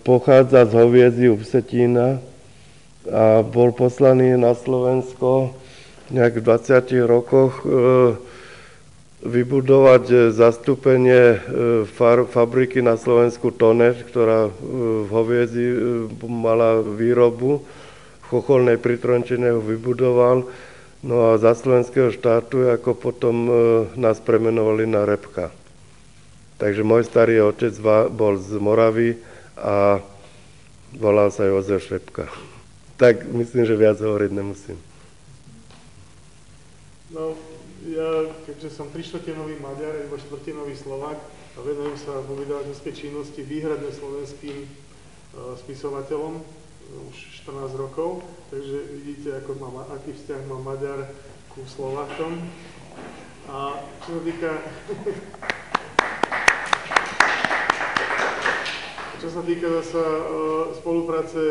pochádza z Hoviedzi u Vsetína a bol poslaný na Slovensko nejak v 20 rokoch vybudovať zastúpenie fabriky na Slovensku Tonež, ktorá v Hoviedzi mala výrobu. V Chocholnej pri Trončine ho vybudoval. No a za slovenského štátu, ako potom nás premenovali na Repka. Takže môj starý otec bol z Moravy a volal sa Jozef Šepka. Tak myslím, že viac hovoriť nemusím. No, ja, keďže som 3/4 Maďar, alebo 4/4 Slovák a venujem sa vo vydavateľskej činnosti výhradne slovenským spisovateľom už 14 rokov, takže vidíte, aký vzťah má Maďar ku Slovákom. A čo sa týka zasa spolupráce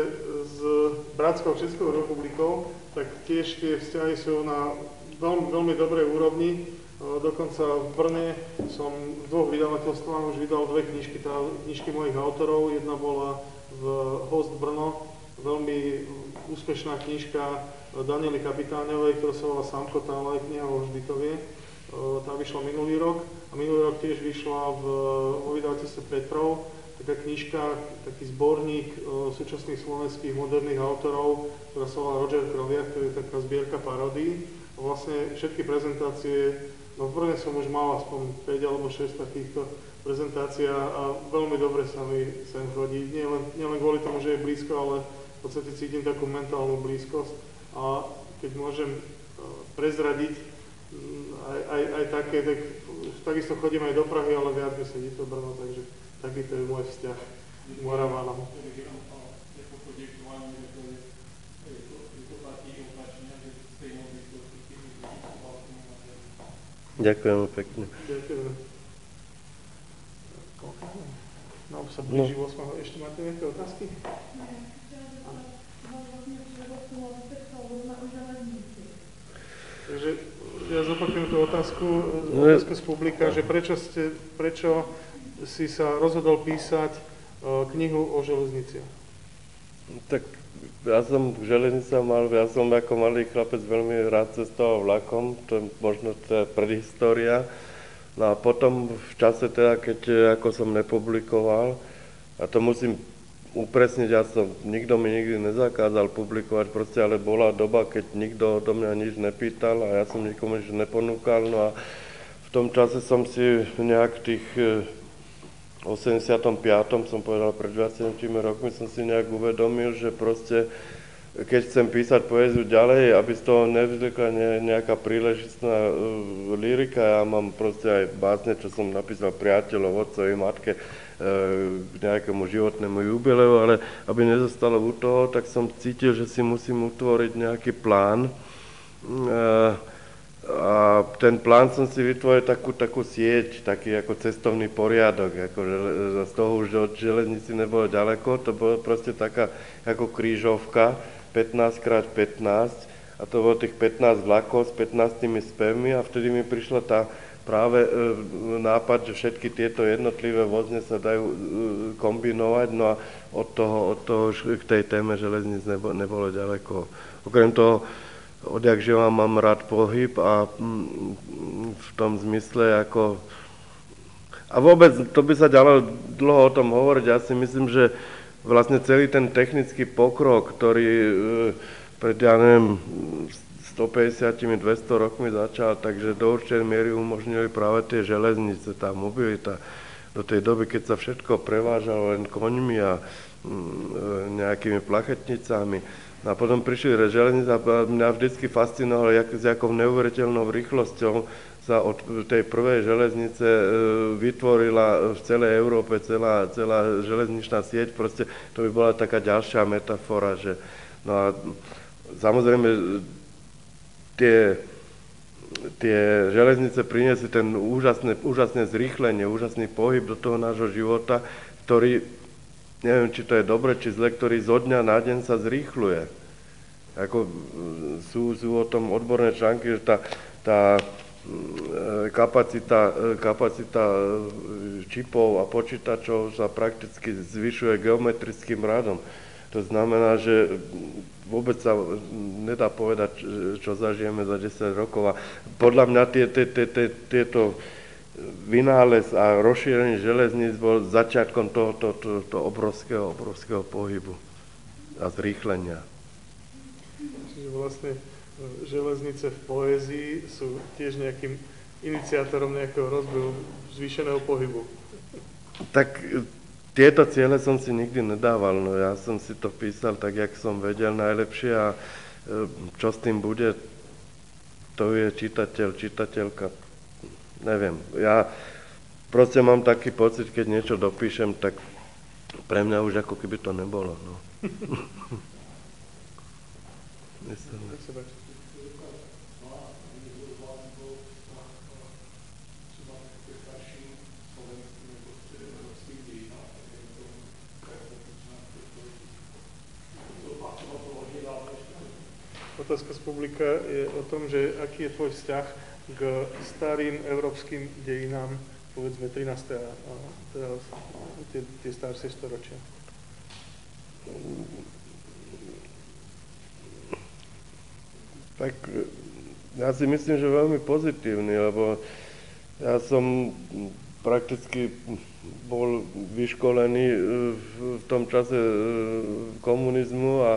s bratskou Českou republikou, tak tiež tie vzťahy sú na veľmi dobrej úrovni. Dokonca v Brne som v 2 vydavateľstvách už vydal 2 knižky mojich autorov. Jedna bola v Host Brno, veľmi úspešná knižka Daniely Kapitáňovej, ktorá sa volá Samkotála, kniha o Žbitovie. Tá vyšla minulý rok a minulý rok tiež vyšla vo vydavateľstve Petrov taká knižka, taký zborník súčasných slovenských moderných autorov, ktorá sa volá Roger Kroviak, to je taká zbierka paródií. A vlastne všetky prezentácie, no v Brne som už mal aspoň 5 alebo 6 takýchto prezentácií a veľmi dobre sa mi sem chodí. Nielen kvôli tomu, že je blízko, ale v podstate cítim takú mentálnu blízkosť. A keď môžem prezradiť aj také, tak takisto chodím aj do Prahy, ale viac mi sedí to Brno, takže takýto je môj vzťah k Moravánom. Ďakujem pekne. Ďakujem. No, sa blíži 8. Ešte máte nejaké otázky? Takže ja zopakujem tú otázku z publika, že prečo si sa rozhodol písať knihu o železniciach? Tak ja som k železnicám ja som ako malý chlapec veľmi rád cestoval vlakom, to je možno predhistória. No a potom v čase teda, keď ako som nepublikoval, a to musím upresniť, nikto mi nikdy nezakázal publikovať, proste, ale bola doba, keď nikto do mňa nič nepýtal a ja som nikomu nič neponúkal. No a v tom čase som si nejak tých 85. som povedal, pred 20 rokmi som si nejak uvedomil, že proste, keď chcem písať poéziu ďalej, aby z toho nevznikla nejaká príležitná lyrika, ja mám proste aj básne, čo som napísal priateľov, otcovi, matke, k nejakému životnému jubileu, ale aby nezostalo u toho, tak som cítil, že si musím utvoriť nejaký plán. A ten plán som si vytvoril takú sieť, taký ako cestovný poriadok, ako z toho už od železnici nebolo ďaleko, to bolo proste taká ako krížovka, 15x15 a to bolo tých 15 vlakov s 15 spevmi a vtedy mi prišla tá práve nápad, že všetky tieto jednotlivé vozne sa dajú kombinovať, no a od toho k tej téme železnic nebolo ďaleko. Okrem toho, odjak živa mám rád pohyb a v tom zmysle ako... A vôbec, to by sa dalo dlho o tom hovoriť, ja si myslím, že vlastne celý ten technický pokrok, ktorý pred, 150-200 rokmi začal, takže do určitej miery umožnili práve tie železnice, tá mobilita. Do tej doby, keď sa všetko prevážalo len koňmi a nejakými plachetnicami. A potom prišli železnice a mňa vždycky fascinovalo, s jakou neuveriteľnou rýchlosťou sa od tej prvej železnice vytvorila v celej Európe celá železničná sieť. Proste to by bola taká ďalšia metafora, že... No a samozrejme, tie železnice priniesli ten úžasné zrýchlenie, úžasný pohyb do toho nášho života, ktorý, neviem, či to je dobre, či zle, ktorý zo dňa na deň sa zrýchluje. Ako sú o tom odborné články, že tá kapacita čipov a počítačov sa prakticky zvyšuje geometrickým radom. To znamená, že vôbec sa nedá povedať, čo zažijeme za 10 rokov. A podľa mňa tieto vynález a rozšírenie železníc bol začiatkom tohoto obrovského pohybu a zrýchlenia. Čiže vlastne železnice v poézii sú tiež nejakým iniciátorom nejakého rozbehu zvýšeného pohybu. Tak tieto ciele som si nikdy nedával, no ja som si to písal tak, jak som vedel najlepšie a čo s tým bude, to je čitateľ, čitateľka, neviem. Ja proste mám taký pocit, keď niečo dopíšem, tak pre mňa už ako keby to nebolo, no. Otázka z publika je o tom, že aký je tvoj vzťah k starým európskym dejinám, povedzme 13. a teda tie staršie storočia. Tak ja si myslím, že veľmi pozitívny, lebo ja som prakticky bol vyškolený v tom čase komunizmu a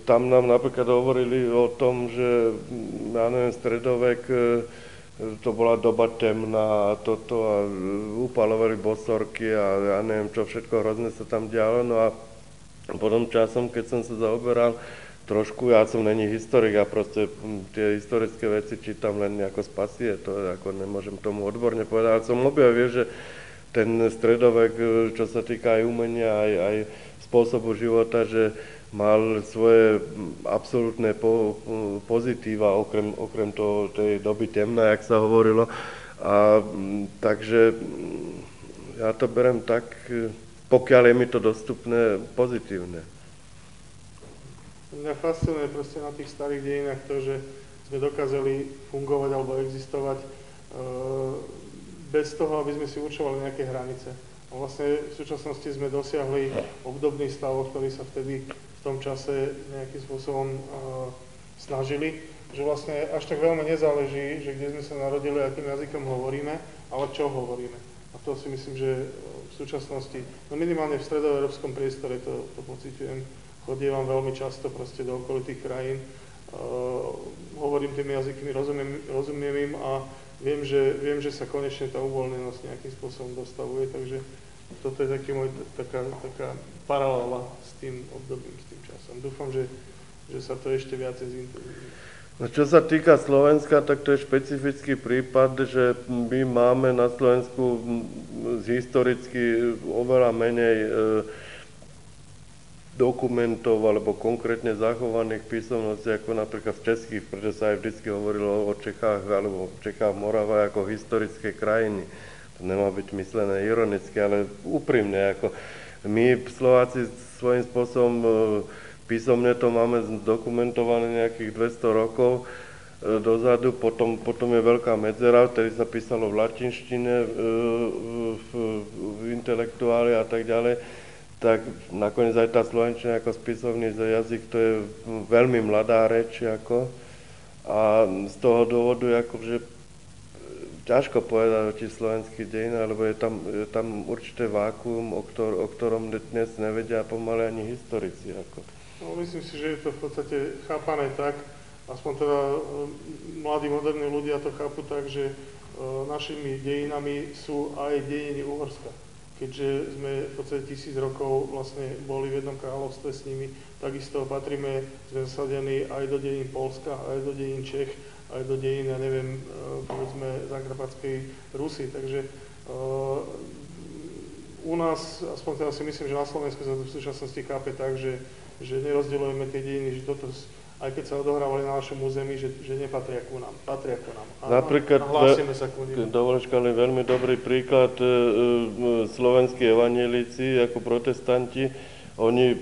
tam nám napríklad hovorili o tom, že ja neviem, stredovek, to bola doba temná a toto a upalovali bosorky a ja neviem, čo všetko hrozné sa tam dialo. No a potom časom, keď som sa zaoberal trošku, ja som není historik, ja proste tie historické veci čítam len ako z pasie, to ako nemôžem tomu odborne povedať, ale som objavil, že ten stredovek, čo sa týka aj umenia, aj spôsobu života, že mal svoje absolútne pozitíva, okrem tej doby temná, jak sa hovorilo. A takže ja to berem tak, pokiaľ je mi to dostupné, pozitívne. Mňa fascinuje proste na tých starých dejinách to, že sme dokázali fungovať alebo existovať bez toho, aby sme si určovali nejaké hranice. A vlastne v súčasnosti sme dosiahli obdobný stav, ktorý sa vtedy v tom čase nejakým spôsobom snažili, že vlastne až tak veľmi nezáleží, že kde sme sa narodili a akým jazykom hovoríme, ale čo hovoríme. A to si myslím, že v súčasnosti, no minimálne v stredoeurópskom priestore to pociťujem, chodievam veľmi často proste do okolitých krajín, hovorím tými jazykmi, rozumiem im a viem, že sa konečne tá uvoľnenosť nejakým spôsobom dostavuje, takže toto je taká paralela s tým obdobím, s tým časom. Dúfam, že sa to ešte viacej zintenzívni. No čo sa týka Slovenska, tak to je špecifický prípad, že my máme na Slovensku historicky oveľa menej dokumentov alebo konkrétne zachovaných písomností ako napríklad v českých, pretože sa aj vždy hovorilo o Čechách alebo Čechách Morava ako historické krajiny. To nemá byť myslené ironicky, ale úprimne. Ako my Slováci svojím spôsobom písomne to máme dokumentované nejakých 200 rokov dozadu, potom je veľká medzera, vtedy sa písalo v latinštine, v intelektuáli a tak ďalej, tak nakoniec aj tá slovenčina ako spisovný jazyk, to je veľmi mladá reč, ako, a z toho dôvodu, akože ťažko povedať o tých slovenských dejinách, lebo je tam určité vákuum, o ktorom dnes nevedia pomaly ani historici. Ako. No, myslím si, že je to v podstate chápané tak, aspoň teda mladí, moderní ľudia to chápu tak, že našimi dejinami sú aj dejiny Uhorska. Keďže sme v podstate 1000 rokov vlastne boli v jednom kráľovstve s nimi, takisto patríme, sme zasadení aj do dejín Poľska, aj do dejín Čech, aj do dejín, ja neviem, povedzme, Zakarpatskej Rusy. Takže u nás, aspoň teda si myslím, že na Slovensku sa to v súčasnosti chápe tak, že nerozdeľujeme tie dejiny, že toto, aj keď sa odohrávali na našom území, že nepatria ku nám. Patria ku nám. A napríklad, hlásime sa ku nim. dovolíš, ale veľmi dobrý príklad, slovenskí evanjelíci ako protestanti, oni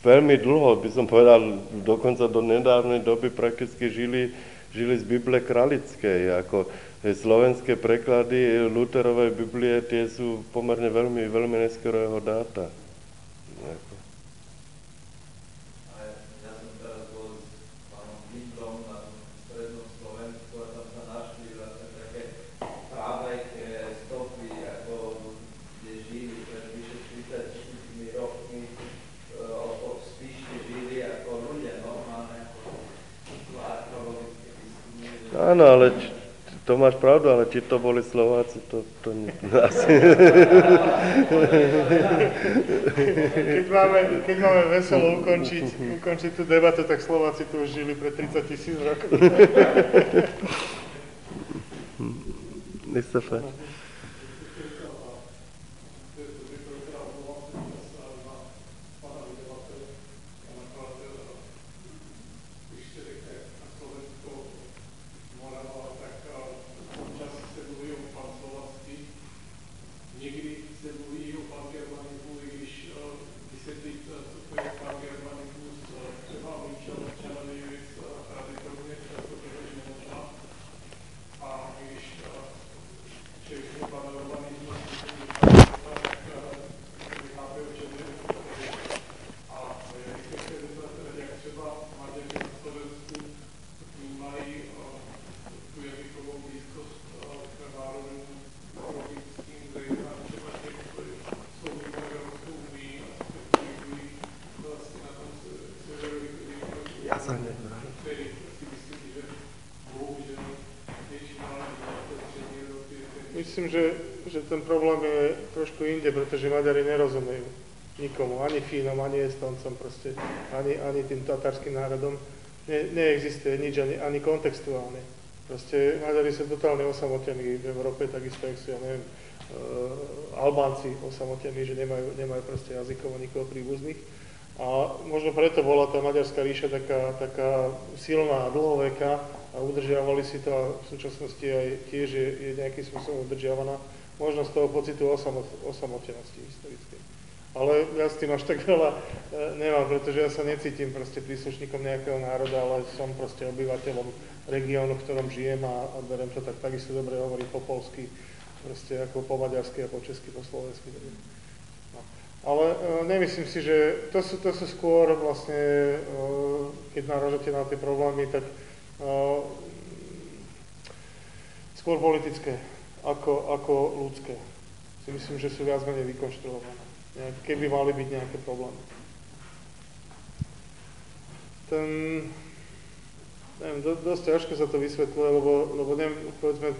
veľmi dlho, by som povedal, dokonca do nedávnej doby prakticky žili z Bible kralickej, ako slovenské preklady Lutherovej Biblie, tie sú pomerne veľmi neskorého dáta. Áno, ale to máš pravdu, ale či to boli Slováci, to asi... Keď máme veselo ukončiť tú debatu, tak Slováci tu už žili pred 30 000 rokov. Nech sa páči. Myslím, že ten problém je trošku inde, pretože Maďari nerozumejú nikomu, ani Fínom, ani Estoncom, proste, ani tým tatarským národom. Neexistuje nič, ani kontextuálne. Proste Maďari sú totálne osamotení v Európe, takisto, jak sú, ja neviem, Albánci osamotení, že nemajú proste jazykovo nikoho príbuzných. A možno preto bola tá maďarská ríša taká silná a dlhoveká a udržiavali si to a v súčasnosti aj tiež je nejakým spôsobom udržiavaná. Možno z toho pocitu osamotenosti historickej. Ale ja s tým až tak veľa nemám, pretože ja sa necítim proste príslušníkom nejakého národa, ale som proste obyvateľom regiónu, v ktorom žijem a beriem to tak takisto dobre hovoriť po polsky, proste ako po maďarsky a po česky, po slovensky. Ale nemyslím si, že to sú skôr vlastne, keď narážate na tie problémy, tak skôr politické ako ľudské. Si myslím, že sú viac menej vykonštruované. Keby mali byť nejaké problémy. Neviem, dosť ťažko sa to vysvetľuje, lebo neviem, povedzme,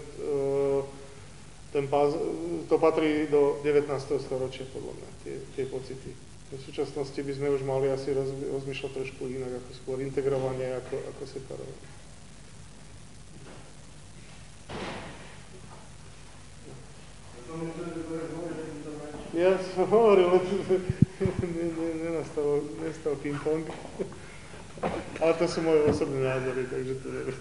to patrí do 19. storočia, podľa mňa, tie pocity. V súčasnosti by sme už mali asi rozmýšľať trošku inak, ako skôr integrovanie, ako separovanie. Ja som hovoril, nestal ping-pong. Ale to sú moje osobné názory, takže to neviem.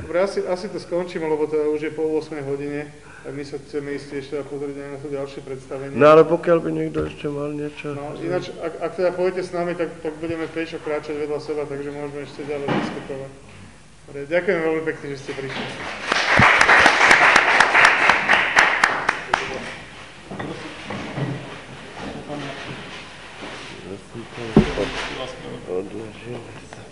Dobre, asi to skončíme, lebo to už je po 8 hodine, tak my sa chceme ísť ešte a pozrieť aj na to ďalšie predstavenie. No ale pokiaľ by niekto ešte mal niečo... No, ináč, ak teda pôjdete s nami, tak budeme pešo kráčať vedľa seba, takže môžeme ešte ďalej diskutovať. Dobre, ďakujem veľmi pekne, že ste prišli. Odložíme sa.